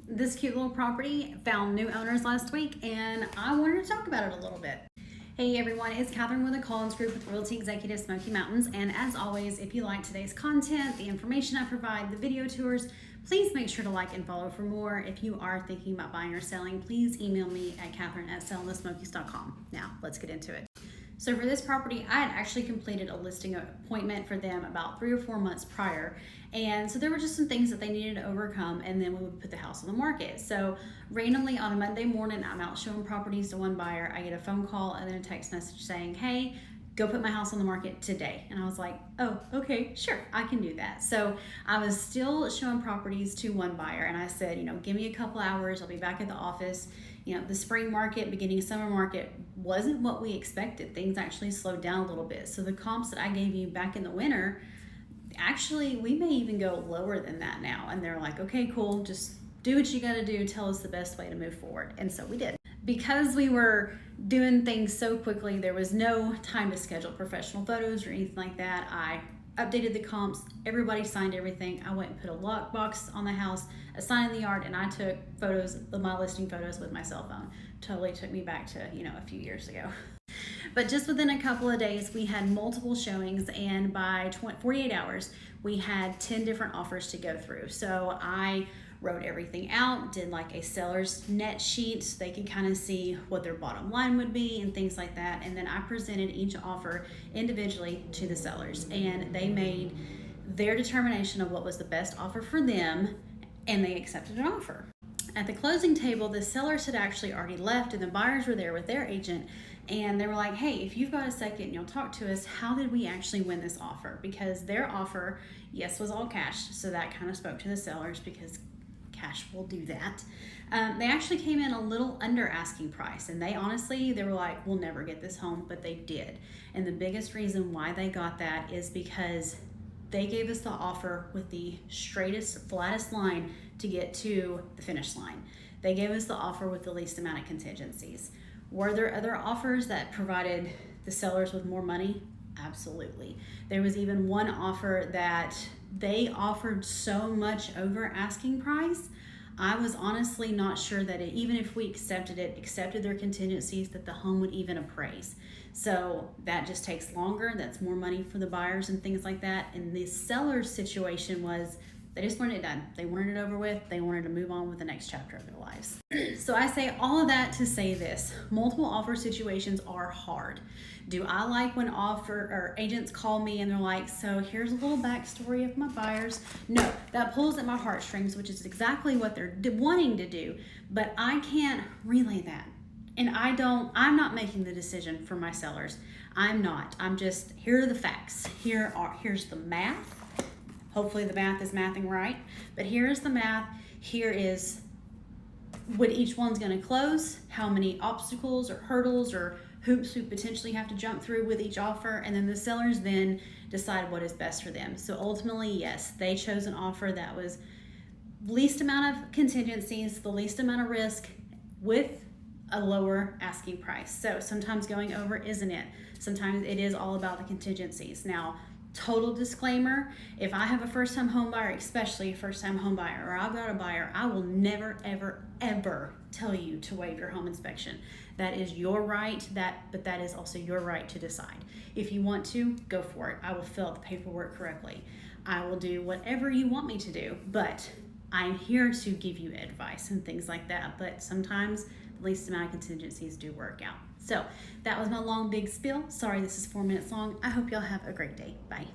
This cute little property found new owners last week, and I wanted to talk about it a little bit. Hey everyone, it's Catherine with the Collins Group with Realty Executive Smoky Mountains, and as always, if you like today's content, the information I provide, the video tours, please make sure to like and follow for more. If you are thinking about buying or selling, please email me at catherine@sellingthesmokies.com. Now, let's get into it. So for this property, I had actually completed a listing appointment for them about 3 or 4 months prior. And so there were just some things that they needed to overcome, and then we would put the house on the market. So randomly on a Monday morning, I'm out showing properties to one buyer. I get a phone call and then a text message saying, hey, go put my house on the market today. And I was like, oh, okay, sure, I can do that. So I was still showing properties to one buyer, and I said, give me a couple hours, I'll be back at the office. The spring market, beginning of summer market wasn't what we expected. Things actually slowed down a little bit. So the comps that I gave you back in the winter, actually, we may even go lower than that now. And they're like, okay, cool, just do what you gotta do, tell us the best way to move forward. And so we did. Because we were doing things so quickly, there was no time to schedule professional photos or anything like that. I updated the comps, everybody signed everything. I went and put a lockbox on the house, a sign in the yard, and I took photos of my listing photos with my cell phone. Totally took me back to, a few years ago. But just within a couple of days, we had multiple showings, and by 48 hours, we had 10 different offers to go through. So I wrote everything out, did like a seller's net sheet so they could kind of see what their bottom line would be and things like that. And then I presented each offer individually to the sellers, and they made their determination of what was the best offer for them, and they accepted an offer. At the closing table, the sellers had actually already left, and the buyers were there with their agent, and they were like, hey, if you've got a second and you'll talk to us, how did we actually win this offer? Because their offer, yes, was all cash, so that kind of spoke to the sellers because cash will do that. They actually came in a little under asking price, and they were like, we'll never get this home, but they did. And the biggest reason why they got that is because they gave us the offer with the straightest, flattest line to get to the finish line. They gave us the offer with the least amount of contingencies. Were there other offers that provided the sellers with more money? Absolutely. There was even one offer that they offered so much over asking price, I was honestly not sure that even if we accepted their contingencies, that the home would even appraise. So that just takes longer. That's more money for the buyers and things like that. And the seller's situation was they just wanted it done. They wanted it over with. They wanted to move on with the next chapter of their lives. So I say all of that to say this: multiple offer situations are hard. Do I like when agents call me and they're like, so here's a little backstory of my buyers? No, that pulls at my heartstrings, which is exactly what they're wanting to do, but I can't relay that. And I'm not making the decision for my sellers. I'm not. I'm just, here are the facts. Here's the math. Hopefully the math is mathing right, but here's the math. Here is what each one's gonna close, how many obstacles or hurdles or hoops we potentially have to jump through with each offer, and then the sellers then decide what is best for them. So ultimately, yes, they chose an offer that was least amount of contingencies, the least amount of risk, with a lower asking price. So sometimes going over isn't it. Sometimes it is all about the contingencies. Now, total disclaimer, if I have a first-time home buyer, especially a first-time home buyer, or I've got a buyer, I will never, ever, ever tell you to waive your home inspection. That is your right, but that is also your right to decide. If you want to, go for it. I will fill out the paperwork correctly. I will do whatever you want me to do, but I'm here to give you advice and things like that. But sometimes the least amount of contingencies do work out. So that was my long, big spiel. Sorry, this is 4 minutes long. I hope y'all have a great day. Bye.